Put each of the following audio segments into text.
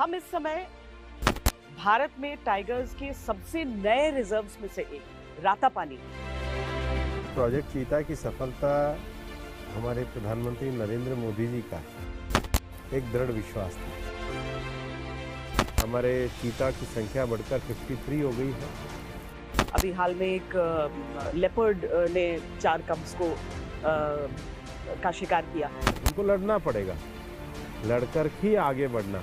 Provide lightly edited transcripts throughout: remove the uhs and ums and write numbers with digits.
हम इस समय भारत में टाइगर्स के सबसे नए रिजर्व्स में से एक रातापानी। प्रोजेक्ट चीता की सफलता हमारे प्रधानमंत्री नरेंद्र मोदी जी का एक दृढ़ विश्वास था। हमारे चीता की संख्या बढ़कर 53 हो गई है। अभी हाल में एक लेपर्ड ने 4 कब्स को का शिकार किया। उनको लड़ना पड़ेगा, लड़कर ही आगे बढ़ना।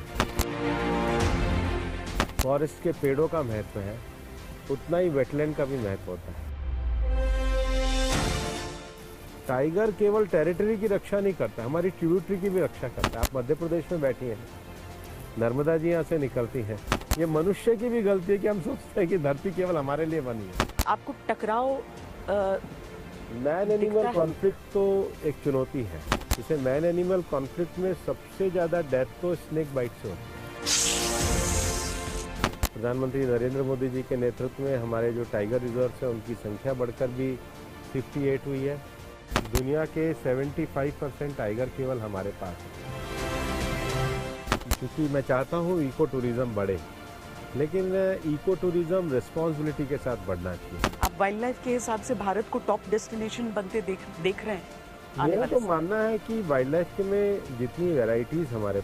फॉरेस्ट के पेड़ों का महत्व है, उतना ही वेटलैंड का भी महत्व होता है। टाइगर केवल टेरिटरी की रक्षा नहीं करता, हमारी ट्रिब्यूटरी की भी रक्षा करता है। आप मध्य प्रदेश में बैठी हैं, नर्मदा जी यहाँ से निकलती हैं। ये मनुष्य की भी गलती है कि हम सोचते हैं कि धरती केवल हमारे लिए बनी है। आपको टकराव मैन एनिमल कॉन्फ्लिक्ट तो एक चुनौती है। जैसे मैन एनिमल कॉन्फ्लिक्ट में सबसे ज्यादा डेथ तो स्नेक बाइट से होती है। प्रधानमंत्री नरेंद्र मोदी जी के नेतृत्व में हमारे जो टाइगर रिजर्व है उनकी संख्या बढ़कर भी 58 हुई है। दुनिया के 75% टाइगर केवल हमारे पास है। क्योंकि मैं चाहता हूँ इको टूरिज्म बढ़े, लेकिन इको टूरिज्म रिस्पॉन्सिबिलिटी के साथ बढ़ना चाहिए। आप वाइल्ड लाइफ के हिसाब से भारत को टॉप डेस्टिनेशन बनते देख रहे हैं? मेरा तो मानना है कि वाइल्ड लाइफ में जितनी वैरायटीज हमारे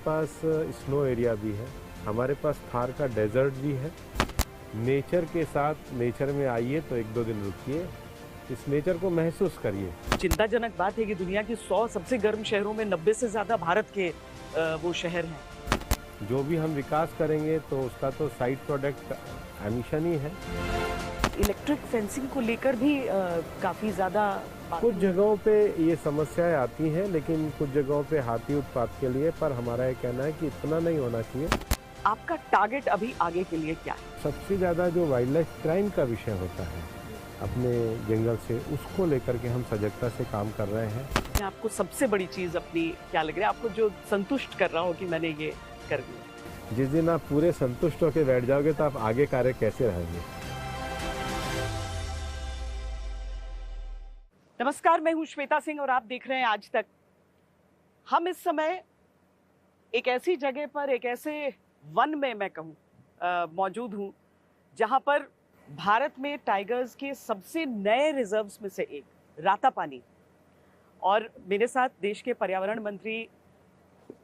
पास स्नो एरिया भी है, हमारे पास थार का डेजर्ट भी है। नेचर के साथ नेचर में आइए तो 1-2 दिन रुकिए, इस नेचर को महसूस करिए। चिंताजनक बात है कि दुनिया की 100 सबसे गर्म शहरों में 90 से ज्यादा भारत के वो शहर हैं। जो भी हम विकास करेंगे तो उसका तो साइड प्रोडक्ट एमिशन ही है। इलेक्ट्रिक फेंसिंग को लेकर भी काफी ज्यादा कुछ जगहों पे ये समस्याएं आती हैं, लेकिन कुछ जगहों पे हाथी उत्पात के लिए, पर हमारा ये कहना है कि इतना नहीं होना चाहिए। आपका टारगेट अभी आगे के लिए क्या है? सबसे ज्यादा जो वाइल्ड लाइफ क्राइम का विषय होता है अपने जंगल से, उसको लेकर के हम सजगता से काम कर रहे हैं। आपको सबसे बड़ी चीज अपनी क्या लग रहा है, आपको जो संतुष्ट कर रहा हो कि मैंने ये कर दिया? जिस दिन आप पूरे संतुष्ट होकर बैठ जाओगे तो आप आगे कार्य कैसे रहेंगे। नमस्कार, मैं हूं श्वेता सिंह और आप देख रहे हैं आज तक। हम इस समय एक ऐसी जगह पर, एक ऐसे वन में मैं कहूं मौजूद हूं जहां पर भारत में टाइगर्स के सबसे नए रिजर्व्स में से एक रातापानी, और मेरे साथ देश के पर्यावरण मंत्री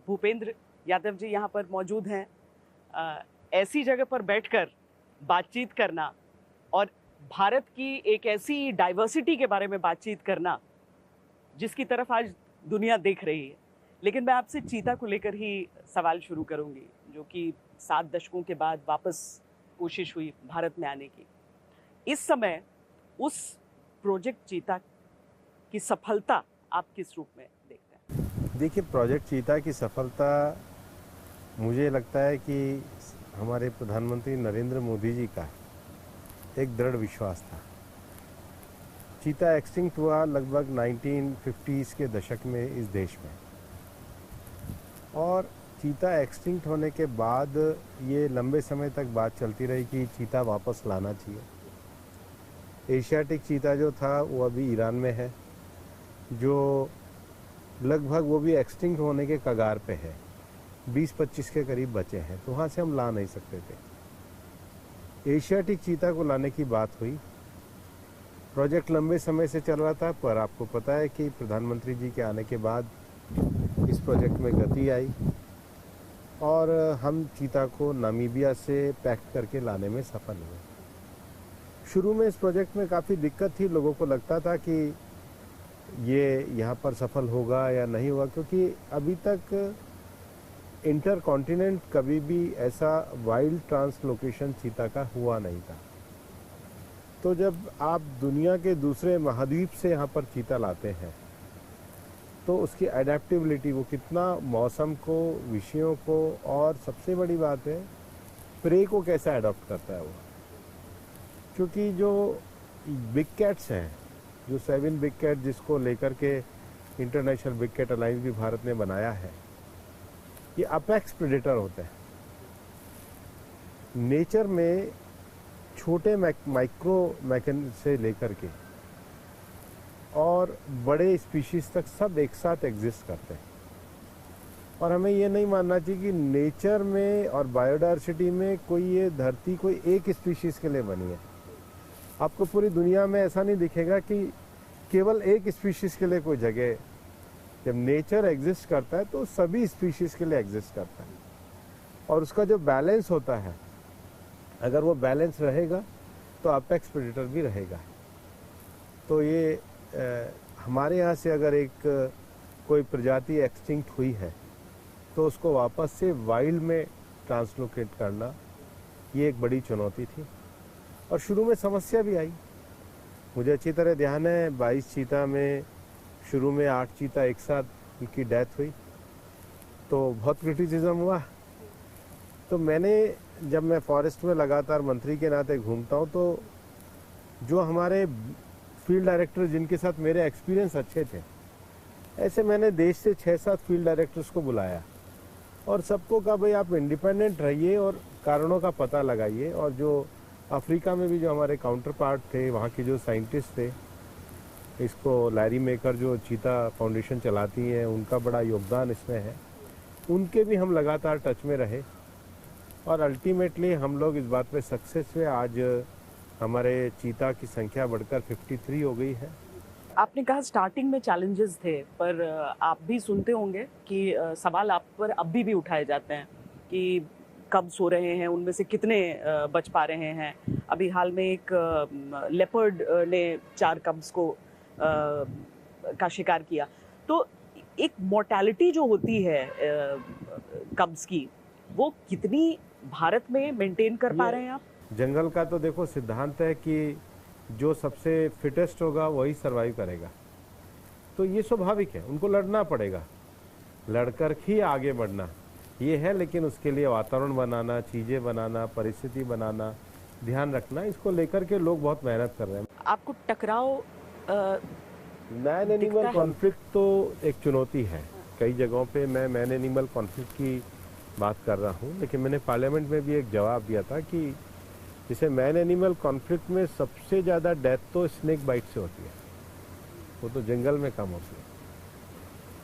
भूपेंद्र यादव जी यहाँ पर मौजूद हैं। ऐसी जगह पर बैठकर बातचीत करना और भारत की एक ऐसी डाइवर्सिटी के बारे में बातचीत करना जिसकी तरफ आज दुनिया देख रही है। लेकिन मैं आपसे चीता को लेकर ही सवाल शुरू करूंगी, जो कि 7 दशकों के बाद वापस कोशिश हुई भारत में आने की। इस समय उस प्रोजेक्ट चीता की सफलता आप किस रूप में देखते हैं? देखिए, प्रोजेक्ट चीता की सफलता मुझे लगता है कि हमारे प्रधानमंत्री नरेंद्र मोदी जी का एक दृढ़ विश्वास था। चीता एक्सटिंक्ट हुआ लगभग 1950s के दशक में इस देश में, और चीता एक्सटिंक्ट होने के बाद ये लंबे समय तक बात चलती रही कि चीता वापस लाना चाहिए। एशियाटिक चीता जो था वो अभी ईरान में है, जो लगभग वो भी एक्सटिंक्ट होने के कगार पे है। 20-25 के करीब बचे हैं, तो वहाँ से हम ला नहीं सकते थे। एशियाटिक चीता को लाने की बात हुई। प्रोजेक्ट लंबे समय से चल रहा था, पर आपको पता है कि प्रधानमंत्री जी के आने के बाद इस प्रोजेक्ट में गति आई और हम चीता को नामीबिया से पैक करके लाने में सफल हुए। शुरू में इस प्रोजेक्ट में काफ़ी दिक्कत थी, लोगों को लगता था कि ये यहाँ पर सफल होगा या नहीं होगा, क्योंकि अभी तक इंटर कॉन्टिनेंट कभी भी ऐसा वाइल्ड ट्रांसलोकेशन चीता का हुआ नहीं था। तो जब आप दुनिया के दूसरे महाद्वीप से यहाँ पर चीता लाते हैं तो उसकी एडेप्टेबिलिटी, वो कितना मौसम को, विषयों को, और सबसे बड़ी बात है प्रे को कैसा अडॉप्ट करता है वो। क्योंकि जो बिग कैट्स हैं, जो 7 बिग कैट जिसको लेकर के इंटरनेशनल बिग कैट अलायंस भी भारत ने बनाया है, ये अपेक्स प्रेडेटर होते हैं। नेचर में छोटे माइक्रो मैकन से लेकर के और बड़े स्पीशीज तक सब एक साथ एग्जिस्ट करते हैं। और हमें ये नहीं मानना चाहिए कि नेचर में और बायोडायवर्सिटी में कोई ये धरती कोई एक स्पीशीज़ के लिए बनी है। आपको पूरी दुनिया में ऐसा नहीं दिखेगा कि केवल एक स्पीशीज़ के लिए कोई जगह है। जब नेचर एग्जिस्ट करता है तो सभी स्पीशीज़ के लिए एग्जिस्ट करता है, और उसका जो बैलेंस होता है, अगर वो बैलेंस रहेगा तो अपेक्स प्रेडेटर भी रहेगा। तो ये हमारे यहाँ से अगर एक कोई प्रजाति एक्सटिंक्ट हुई है तो उसको वापस से वाइल्ड में ट्रांसलोकेट करना ये एक बड़ी चुनौती थी, और शुरू में समस्या भी आई। मुझे अच्छी तरह ध्यान है 22 चीता में शुरू में 8 चीता एक साथ उनकी डेथ हुई, तो बहुत क्रिटिसिज्म हुआ। तो मैंने, जब मैं फॉरेस्ट में लगातार मंत्री के नाते घूमता हूँ, तो जो हमारे फील्ड डायरेक्टर जिनके साथ मेरे एक्सपीरियंस अच्छे थे, ऐसे मैंने देश से 6-7 फील्ड डायरेक्टर्स को बुलाया और सबको कहा भाई आप इंडिपेंडेंट रहिए और कारणों का पता लगाइए। और जो अफ्रीका में भी जो हमारे काउंटर पार्ट थे, वहाँ के जो साइंटिस्ट थे, इसको लैरी मेकर जो चीता फाउंडेशन चलाती हैं, उनका बड़ा योगदान इसमें है, उनके भी हम लगातार टच में रहे और अल्टीमेटली हम लोग इस बात पे सक्सेस हुए। आज हमारे चीता की संख्या बढ़कर 53 हो गई है। आपने कहा स्टार्टिंग में चैलेंजेस थे, पर आप भी सुनते होंगे कि सवाल आप पर अभी भी उठाए जाते हैं कि कब सो रहे हैं, उनमें से कितने बच पा रहे हैं। अभी हाल में एक लेपर्ड ने 4 कब्स को का शिकार किया। तो एक मोर्टेलिटी जो होती है कब्स की, वो कितनी भारत में मेंटेन कर पा रहे हैं आप? जंगल का तो देखो सिद्धांत है कि जो सबसे फिटेस्ट होगा वही सरवाइव करेगा, तो ये स्वाभाविक है, उनको लड़ना पड़ेगा, लड़कर ही आगे बढ़ना ये है। लेकिन उसके लिए वातावरण बनाना, चीज़ें बनाना, परिस्थिति बनाना, ध्यान रखना, इसको लेकर के लोग बहुत मेहनत कर रहे हैं। आपको टकराव मैन एनिमल कॉन्फ्लिक्ट तो एक चुनौती है। कई जगहों पे मैं मैन एनिमल कॉन्फ्लिक्ट की बात कर रहा हूँ, लेकिन मैंने पार्लियामेंट में भी एक जवाब दिया था कि जैसे मैन एनिमल कॉन्फ्लिक्ट में सबसे ज़्यादा डेथ तो स्नेक बाइट से होती है, वो तो जंगल में कम होती है,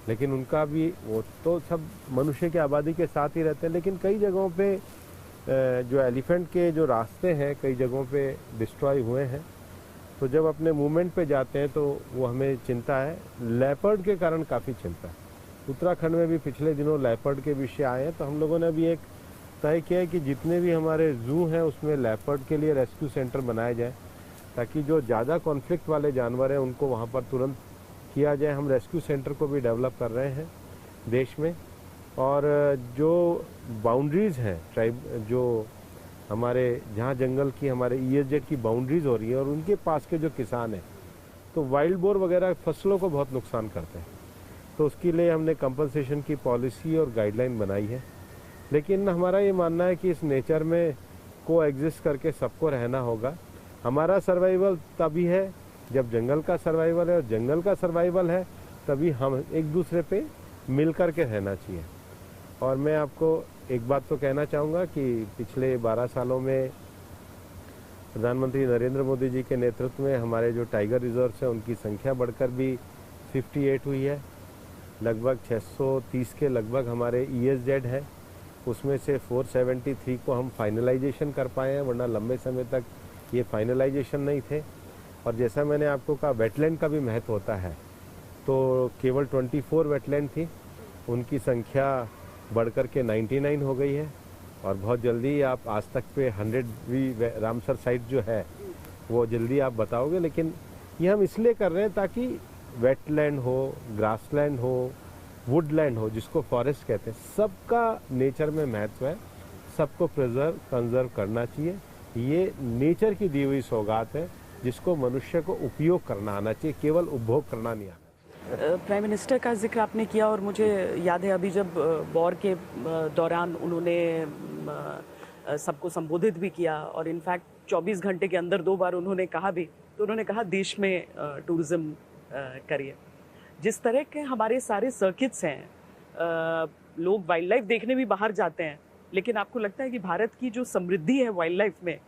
लेकिन उनका भी वो तो सब मनुष्य की आबादी के साथ ही रहते हैं। लेकिन कई जगहों पे जो एलिफेंट के जो रास्ते हैं कई जगहों पे डिस्ट्रॉय हुए हैं, तो जब अपने मूवमेंट पे जाते हैं तो वो हमें चिंता है। लेपर्ड के कारण काफ़ी चिंता है। उत्तराखंड में भी पिछले दिनों लेपर्ड के विषय आए हैं, तो हम लोगों ने भी एक तय किया है कि जितने भी हमारे जू हैं उसमें लेपर्ड के लिए रेस्क्यू सेंटर बनाए जाए, ताकि जो ज़्यादा कॉन्फ्लिक्ट वाले जानवर हैं उनको वहाँ पर तुरंत किया जाए। हम रेस्क्यू सेंटर को भी डेवलप कर रहे हैं देश में। और जो बाउंड्रीज़ हैं ट्राइब, जो हमारे जहाँ जंगल की हमारे ESZ की बाउंड्रीज़ हो रही है और उनके पास के जो किसान हैं, तो वाइल्ड बोर वगैरह फसलों को बहुत नुकसान करते हैं, तो उसके लिए हमने कंपनसेशन की पॉलिसी और गाइडलाइन बनाई है। लेकिन हमारा ये मानना है कि इस नेचर में को एग्जिस्ट करके सबको रहना होगा। हमारा सर्वाइवल तभी है जब जंगल का सर्वाइवल है, और जंगल का सर्वाइवल है तभी हम एक दूसरे पे मिल कर के रहना चाहिए। और मैं आपको एक बात तो कहना चाहूँगा कि पिछले 12 सालों में प्रधानमंत्री नरेंद्र मोदी जी के नेतृत्व में हमारे जो टाइगर रिजर्व्स हैं उनकी संख्या बढ़कर भी 58 हुई है। लगभग 630 के लगभग हमारे ESZ है, उसमें से 473 को हम फाइनलाइजेशन कर पाए हैं, वरना लंबे समय तक ये फाइनलाइजेशन नहीं थे। और जैसा मैंने आपको कहा वेटलैंड का भी महत्व होता है, तो केवल 24 वेटलैंड थी, उनकी संख्या बढ़कर के 99 हो गई है। और बहुत जल्दी आप आज तक पे 100वीं रामसर साइट जो है वो जल्दी आप बताओगे। लेकिन ये हम इसलिए कर रहे हैं ताकि वेटलैंड हो, ग्रासलैंड हो, वुडलैंड हो, जिसको फॉरेस्ट कहते हैं, सबका नेचर में महत्व है, सबको कंजर्व करना चाहिए। ये नेचर की दी हुई सौगात है जिसको मनुष्य को उपयोग करना आना चाहिए, केवल उपभोग करना नहीं आना। प्राइम मिनिस्टर का जिक्र आपने किया और मुझे याद है अभी जब वॉर के दौरान उन्होंने सबको संबोधित भी किया, और इनफैक्ट 24 घंटे के अंदर 2 बार उन्होंने कहा भी, तो उन्होंने कहा देश में टूरिज्म करिए। जिस तरह के हमारे सारे सर्किट्स हैं, लोग वाइल्ड लाइफ देखने भी बाहर जाते हैं, लेकिन आपको लगता है कि भारत की जो समृद्धि है वाइल्ड लाइफ में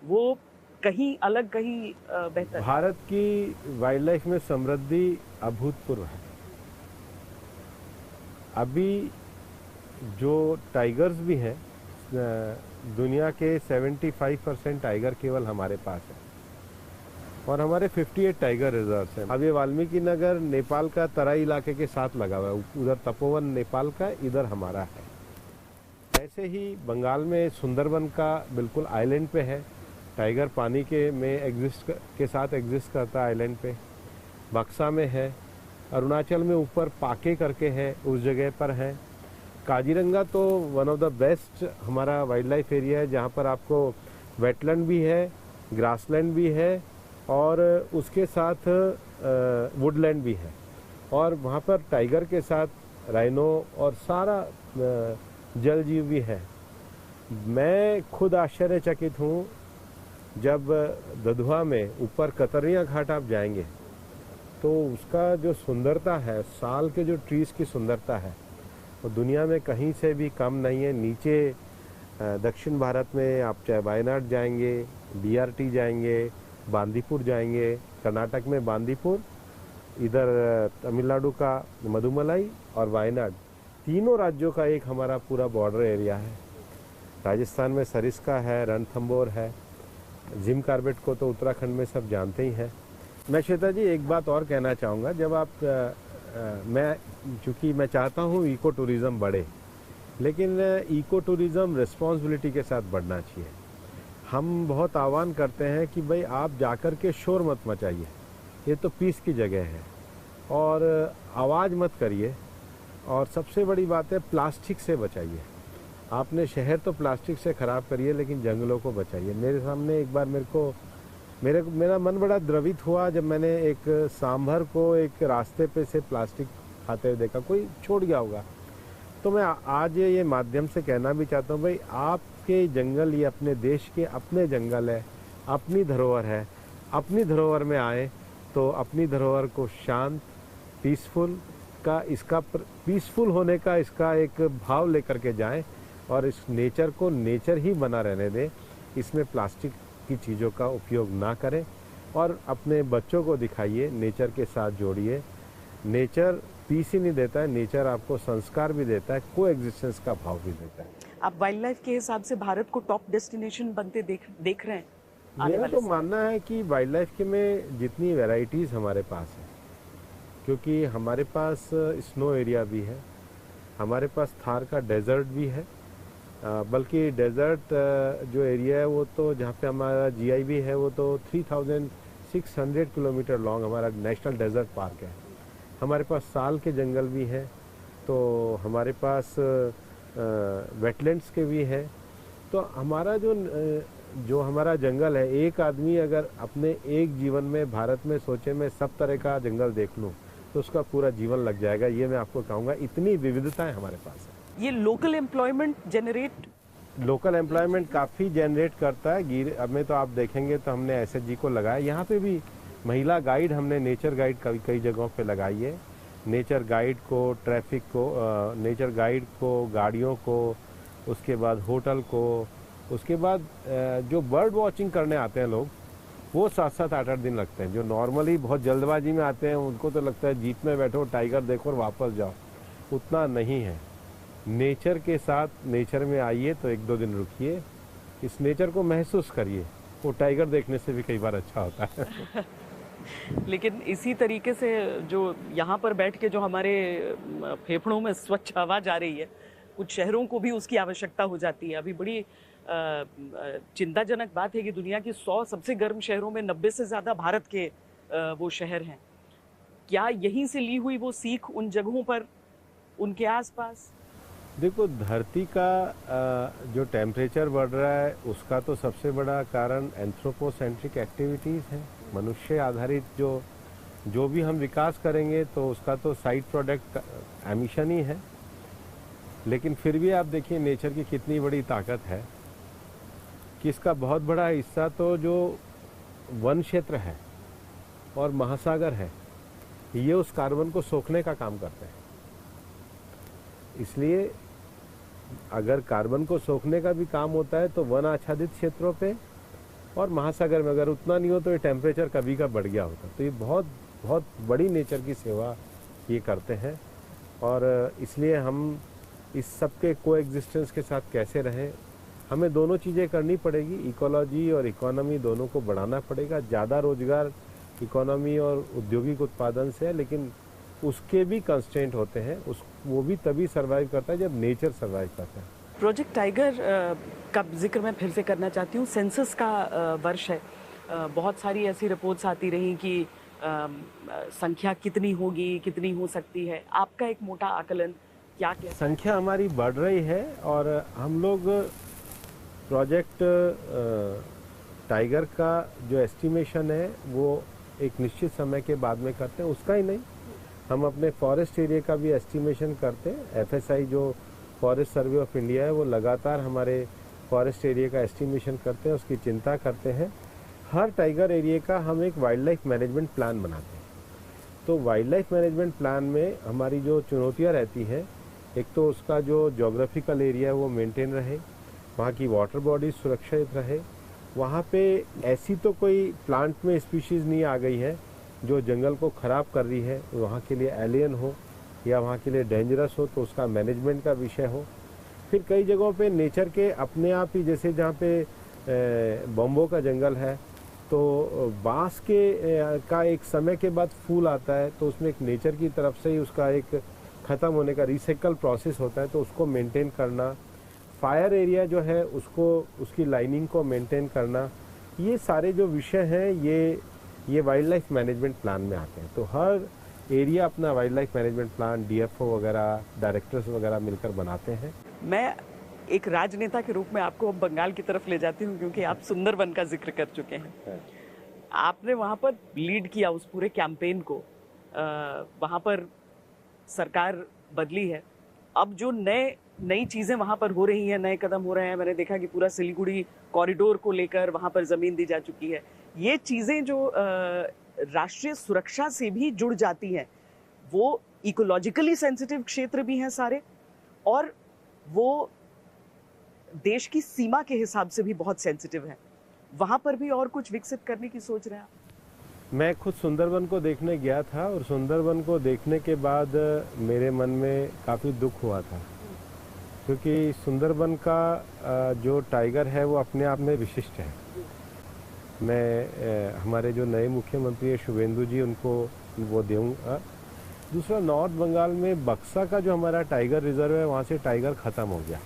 वो कहीं अलग, कहीं बेहतर? भारत की वाइल्ड लाइफ में समृद्धि अभूतपूर्व है। अभी जो टाइगर्स भी हैं, दुनिया के 75% टाइगर केवल हमारे पास है और हमारे 58 टाइगर रिजर्व्स हैं। अब ये वाल्मीकि नगर नेपाल का तराई इलाके के साथ लगा हुआ है, उधर तपोवन नेपाल का, इधर हमारा है। ऐसे ही बंगाल में सुंदरबन का बिल्कुल आइलैंड पे है, टाइगर पानी के साथ एग्जिस्ट करता है आइलैंड पे। बक्सा में है, अरुणाचल में ऊपर पाके करके है, उस जगह पर है। काजीरंगा तो वन ऑफ द बेस्ट हमारा वाइल्ड लाइफ एरिया है, जहाँ पर आपको वेटलैंड भी है, ग्रासलैंड भी है और उसके साथ वुडलैंड भी है और वहाँ पर टाइगर के साथ राइनो और सारा जल जीव भी है। मैं खुद आश्चर्यचकित हूँ, जब दधुआ में ऊपर कतरिया घाट आप जाएंगे तो उसका जो सुंदरता है, साल के जो ट्रीज़ की सुंदरता है वो दुनिया में कहीं से भी कम नहीं है। नीचे दक्षिण भारत में आप चाहे वायनाड जाएंगे, बीआरटी जाएंगे, बांदीपुर जाएंगे, कर्नाटक में बांदीपुर, इधर तमिलनाडु का मधुमलाई और वायनाड, तीनों राज्यों का एक हमारा पूरा बॉर्डर एरिया है। राजस्थान में सरिस्का है, रणथंबोर है, जिम कार्बेट को तो उत्तराखंड में सब जानते ही हैं। मैं श्वेता जी एक बात और कहना चाहूँगा, जब आप चूँकि मैं चाहता हूँ इको टूरिज़्म बढ़े, लेकिन इको टूरिज़्म रिस्पॉन्सिबिलिटी के साथ बढ़ना चाहिए। हम बहुत आह्वान करते हैं कि भाई आप जाकर के शोर मत मचाइए, ये तो पीस की जगह है, और आवाज़ मत करिए, और सबसे बड़ी बात है प्लास्टिक से बचाइए। आपने शहर तो प्लास्टिक से ख़राब करिए, लेकिन जंगलों को बचाइए। मेरे सामने एक बार मेरा मन बड़ा द्रवित हुआ जब मैंने एक सांभर को एक रास्ते पे से प्लास्टिक खाते हुए देखा, कोई छोड़ गया होगा। तो मैं आज ये माध्यम से कहना भी चाहता हूँ, भाई आपके जंगल ये अपने देश के अपने जंगल है, अपनी धरोहर है, अपनी धरोहर में आए तो अपनी धरोहर को शांत, पीसफुल होने का इसका एक भाव लेकर के जाएं और इस नेचर को नेचर ही बना रहने दें। इसमें प्लास्टिक की चीज़ों का उपयोग ना करें और अपने बच्चों को दिखाइए, नेचर के साथ जोड़िए। नेचर पीस ही नहीं देता है, नेचर आपको संस्कार भी देता है, को एग्जिस्टेंस का भाव भी देता है। आप वाइल्ड लाइफ के हिसाब से भारत को टॉप डेस्टिनेशन बनते देख रहे हैं? मेरा तो मानना है कि वाइल्ड लाइफ के में जितनी वैरायटीज़ हमारे पास है, क्योंकि हमारे पास स्नो एरिया भी है, हमारे पास थार का डेजर्ट भी है, बल्कि डेजर्ट जो एरिया है वो तो जहाँ पे हमारा जीआई भी है वो तो 3600 किलोमीटर लॉन्ग हमारा नेशनल डेजर्ट पार्क है। हमारे पास साल के जंगल भी हैं, तो हमारे पास वेटलैंड्स के भी हैं। तो हमारा जो हमारा जंगल है, एक आदमी अगर अपने एक जीवन में भारत में सोचे मैं सब तरह का जंगल देख लूँ तो उसका पूरा जीवन लग जाएगा। ये मैं आपको कहूँगा, इतनी विविधताएं हमारे पास है। ये लोकल एम्प्लॉयमेंट काफ़ी जनरेट करता है। अब में तो आप देखेंगे तो हमने एसएचजी को लगाया, यहाँ पे भी महिला गाइड हमने नेचर गाइड कई जगहों पे लगाई है। नेचर गाइड को, ट्रैफिक को, नेचर गाइड को, गाड़ियों को, उसके बाद होटल को, उसके बाद जो बर्ड वॉचिंग करने आते हैं लोग, वो 7-7 8-8 दिन लगते हैं। जो नॉर्मली बहुत जल्दबाजी में आते हैं उनको तो लगता है जीप में बैठो, टाइगर देखो और वापस जाओ, उतना नहीं है। नेचर के साथ नेचर में आइए तो 1-2 दिन रुकिए, इस नेचर को महसूस करिए, वो टाइगर देखने से भी कई बार अच्छा होता है। लेकिन इसी तरीके से जो यहाँ पर बैठ के जो हमारे फेफड़ों में स्वच्छ हवा जा रही है, कुछ शहरों को भी उसकी आवश्यकता हो जाती है। अभी बड़ी चिंताजनक बात है कि दुनिया की 100 सबसे गर्म शहरों में 90 से ज़्यादा भारत के वो शहर हैं। क्या यहीं से ली हुई वो सीख उन जगहों पर, उनके आसपास? देखो, धरती का जो टेम्परेचर बढ़ रहा है उसका तो सबसे बड़ा कारण एंथ्रोपोसेंट्रिक एक्टिविटीज़ है। मनुष्य आधारित जो भी हम विकास करेंगे तो उसका तो साइड प्रोडक्ट एमिशन ही है। लेकिन फिर भी आप देखिए नेचर की कितनी बड़ी ताकत है कि इसका बहुत बड़ा हिस्सा तो जो वन क्षेत्र है और महासागर है, ये उस कार्बन को सोखने का काम करते हैं। इसलिए अगर कार्बन को सोखने का भी काम होता है तो वन आच्छादित क्षेत्रों पे और महासागर में अगर उतना नहीं हो तो ये टेम्परेचर कभी का बढ़ गया होता। तो ये बहुत बहुत बड़ी नेचर की सेवा ये करते हैं और इसलिए हम इस सब के कोएग्जिस्टेंस के साथ कैसे रहें, हमें दोनों चीज़ें करनी पड़ेगी। इकोलॉजी और इकोनॉमी दोनों को बढ़ाना पड़ेगा। ज़्यादा रोजगार इकोनॉमी और औद्योगिक उत्पादन से है, लेकिन उसके भी कंस्ट्रेंट होते हैं। वो भी तभी सर्वाइव करता है जब नेचर सर्वाइव करता है। प्रोजेक्ट टाइगर का जिक्र मैं फिर से करना चाहती हूँ। सेंसस का वर्ष है। बहुत सारी ऐसी रिपोर्ट्स आती रही कि संख्या कितनी होगी, कितनी हो सकती है। आपका एक मोटा आकलन क्या क्या? संख्या हमारी बढ़ रही है और हम लोग प्रोजेक्ट टाइगर का जो एस्टिमेशन है वो एक निश्चित समय के बाद में करते हैं। उसका ही नहीं, हम अपने फॉरेस्ट एरिया का भी एस्टिमेशन करते हैं। एफएसआई जो फॉरेस्ट सर्वे ऑफ इंडिया है वो लगातार हमारे फॉरेस्ट एरिया का एस्टिमेशन करते हैं, उसकी चिंता करते हैं। हर टाइगर एरिया का हम एक वाइल्ड लाइफ मैनेजमेंट प्लान बनाते हैं। तो वाइल्ड लाइफ मैनेजमेंट प्लान में हमारी जो चुनौतियाँ रहती हैं, एक तो उसका जो जोग्राफिकल एरिया है वो मेंटेन रहे, वहाँ की वाटर बॉडी सुरक्षित रहे, वहाँ पे ऐसी तो कोई प्लांट में स्पीशीज़ नहीं आ गई है जो जंगल को ख़राब कर रही है, वहाँ के लिए एलियन हो या वहाँ के लिए डेंजरस हो, तो उसका मैनेजमेंट का विषय हो। फिर कई जगहों पे नेचर के अपने आप ही, जैसे जहाँ पे बम्बो का जंगल है तो बांस के का एक समय के बाद फूल आता है, तो उसमें एक नेचर की तरफ से ही उसका एक ख़त्म होने का रिसाइकल प्रोसेस होता है, तो उसको मेंटेन करना। फायर एरिया जो है उसको, उसकी लाइनिंग को मेंटेन करना, ये सारे जो विषय हैं ये वाइल्ड लाइफ मैनेजमेंट प्लान में आते हैं। तो हर एरिया अपना wild life management plan DFO वगैरह, डायरेक्टर्स वगैरह मिलकर बनाते हैं। मैं एक राजनेता के रूप में आपको अब बंगाल की तरफ ले जाती हूँ, क्योंकि आप सुंदरबन का जिक्र कर चुके हैं। आपने वहाँ पर लीड किया उस पूरे कैंपेन को। वहाँ पर सरकार बदली है, अब जो नई चीज़ें वहाँ पर हो रही हैं, नए कदम हो रहे हैं। मैंने देखा कि पूरा सिलीगुड़ी कॉरिडोर को लेकर वहाँ पर ज़मीन दी जा चुकी है। ये चीज़ें जो राष्ट्रीय सुरक्षा से भी जुड़ जाती हैं, वो इकोलॉजिकली सेंसिटिव क्षेत्र भी हैं सारे, और वो देश की सीमा के हिसाब से भी बहुत सेंसिटिव है। वहाँ पर भी और कुछ विकसित करने की सोच रहे हैं आप? मैं खुद सुंदरबन को देखने गया था और सुंदरबन को देखने के बाद मेरे मन में काफ़ी दुख हुआ था, क्योंकि सुंदरबन का जो टाइगर है वो अपने आप में विशिष्ट है। मैं हमारे जो नए मुख्यमंत्री है शुभेंदु जी, उनको वो दूँगा। दूसरा, नॉर्थ बंगाल में बक्सा का जो हमारा टाइगर रिजर्व है वहाँ से टाइगर ख़त्म हो गया।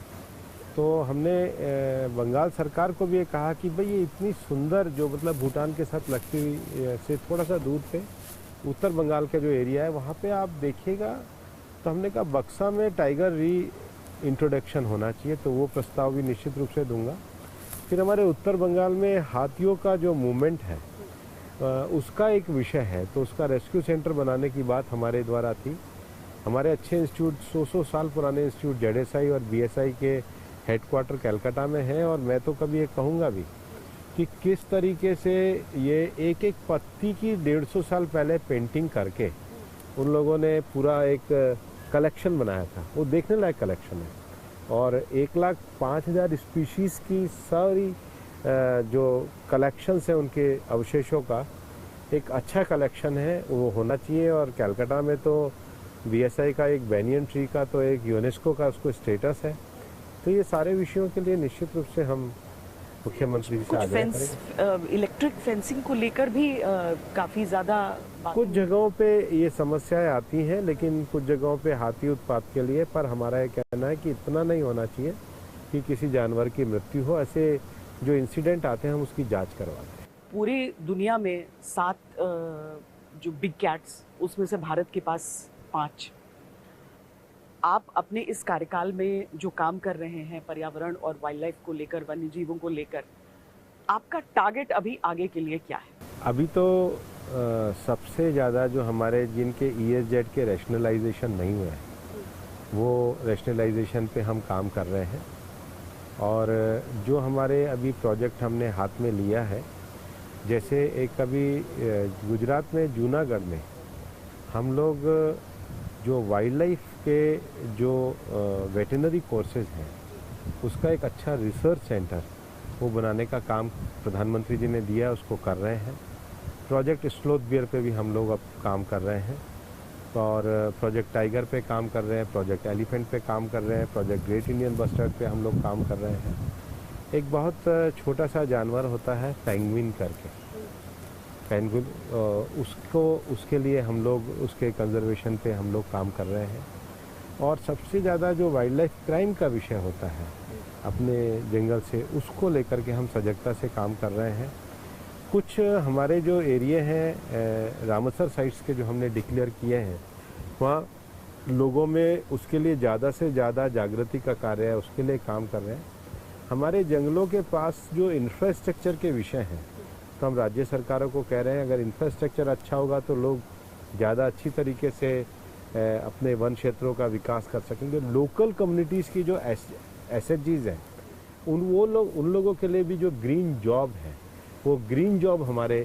तो हमने बंगाल सरकार को भी ये कहा कि भाई ये इतनी सुंदर, जो मतलब भूटान के साथ लगती हुई से थोड़ा सा दूर पे उत्तर बंगाल का जो एरिया है वहाँ पे आप देखिएगा, तो हमने कहा बक्सा में टाइगर इंट्रोडक्शन होना चाहिए, तो वो प्रस्ताव भी निश्चित रूप से दूंगा। फिर हमारे उत्तर बंगाल में हाथियों का जो मूवमेंट है उसका एक विषय है, तो उसका रेस्क्यू सेंटर बनाने की बात हमारे द्वारा थी। हमारे अच्छे इंस्टीट्यूट, 100 साल पुराने इंस्टीट्यूट जेडएसआई और बीएसआई के हेडक्वार्टर कलकत्ता में है, और मैं तो कभी ये कहूँगा भी कि किस तरीके से ये एक एक पत्ती की 150 साल पहले पेंटिंग करके उन लोगों ने पूरा एक कलेक्शन बनाया था। वो देखने लायक कलेक्शन है, और 1,05,000 स्पीशीज़ की सारी जो कलेक्शंस है उनके अवशेषों का एक अच्छा कलेक्शन है, वो होना चाहिए। और कलकत्ता में तो बीएसआई का एक बैनियन ट्री का तो एक यूनेस्को का उसको स्टेटस है। तो ये सारे विषयों के लिए निश्चित रूप से हम मुख्यमंत्री जी से आग्रह करेंगे। इलेक्ट्रिक फेंसिंग को लेकर भी काफ़ी ज़्यादा कुछ जगहों पे ये समस्याएं आती हैं, लेकिन कुछ जगहों पे हाथी उत्पात के लिए, पर हमारा ये कहना है कि इतना नहीं होना चाहिए कि किसी जानवर की मृत्यु हो। ऐसे जो इंसिडेंट आते हैं हम उसकी जांच करवाते हैं। पूरी दुनिया में 7 जो बिग कैट्स, उसमें से भारत के पास 5। आप अपने इस कार्यकाल में जो काम कर रहे हैं पर्यावरण और वाइल्ड लाइफ को लेकर, वन्य जीवों को लेकर, आपका टारगेट अभी आगे के लिए क्या है? अभी तो सबसे ज़्यादा जो हमारे जिनके ESZ के रैशनलाइजेशन नहीं हुए हैं, वो रैशनलाइजेशन पे हम काम कर रहे हैं। और जो हमारे अभी प्रोजेक्ट हमने हाथ में लिया है, जैसे एक अभी गुजरात में जूनागढ़ में हम लोग जो वाइल्ड लाइफ के जो वेटरनरी कोर्सेज हैं उसका एक अच्छा रिसर्च सेंटर वो बनाने का काम प्रधानमंत्री जी ने दिया, उसको कर रहे हैं। प्रोजेक्ट स्लोथ बियर पे भी हम लोग अब काम कर रहे हैं। और प्रोजेक्ट टाइगर पे काम कर रहे हैं, प्रोजेक्ट एलिफेंट पे काम कर रहे हैं, प्रोजेक्ट ग्रेट इंडियन बस्टर्ड पे हम लोग काम कर रहे हैं। एक बहुत छोटा सा जानवर होता है पेंगुइन करके, पेंगुइन, उसके लिए हम लोग उसके कंजर्वेशन पे हम लोग काम कर रहे हैं। और सबसे ज़्यादा जो वाइल्ड लाइफ क्राइम का विषय होता है अपने जंगल से, उसको लेकर के हम सजगता से काम कर रहे हैं। कुछ हमारे जो एरिए हैं रामसर साइट्स के जो हमने डिक्लेयर किए हैं, वहाँ लोगों में उसके लिए ज़्यादा से ज़्यादा जागृति का कार्य है, उसके लिए काम कर रहे हैं। हमारे जंगलों के पास जो इंफ्रास्ट्रक्चर के विषय हैं, तो हम राज्य सरकारों को कह रहे हैं अगर इंफ्रास्ट्रक्चर अच्छा होगा तो लोग ज़्यादा अच्छी तरीके से अपने वन क्षेत्रों का विकास कर सकेंगे। लोकल कम्युनिटीज़ की जो एसएचजीज हैं, उन लोगों के लिए भी जो ग्रीन जॉब है, वो ग्रीन जॉब हमारे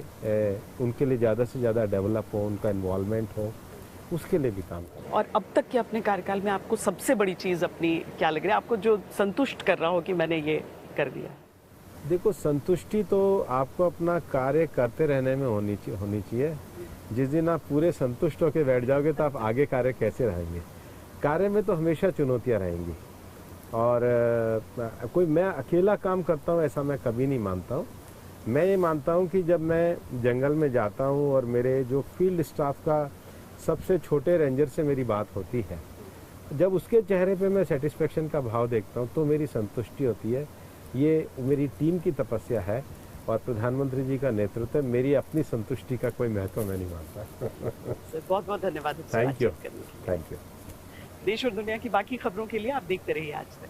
उनके लिए ज़्यादा से ज़्यादा डेवलप हो, उनका इन्वॉल्वमेंट हो, उसके लिए भी काम करें। और अब तक के अपने कार्यकाल में आपको सबसे बड़ी चीज़ अपनी क्या लग रही है, आपको जो संतुष्ट कर रहा हो कि मैंने ये कर दिया? देखो, संतुष्टि तो आपको अपना कार्य करते रहने में होनी चाहिए। जिस दिन आप पूरे संतुष्ट होकर बैठ जाओगे तो आप आगे कार्य कैसे रहेंगे? कार्य में तो हमेशा चुनौतियाँ रहेंगी, और कोई मैं अकेला काम करता हूँ ऐसा मैं कभी नहीं मानता हूँ। मैं ये मानता हूँ कि जब मैं जंगल में जाता हूँ और मेरे जो फील्ड स्टाफ का सबसे छोटे रेंजर से मेरी बात होती है, जब उसके चेहरे पे मैं सेटिस्फेक्शन का भाव देखता हूँ तो मेरी संतुष्टि होती है। ये मेरी टीम की तपस्या है और प्रधानमंत्री जी का नेतृत्व। मेरी अपनी संतुष्टि का कोई महत्व मैं नहीं मानता। बहुत बहुत धन्यवाद। Thank you. Thank you. देश और दुनिया की बाकी खबरों के लिए आप देखते रहिए आज तक।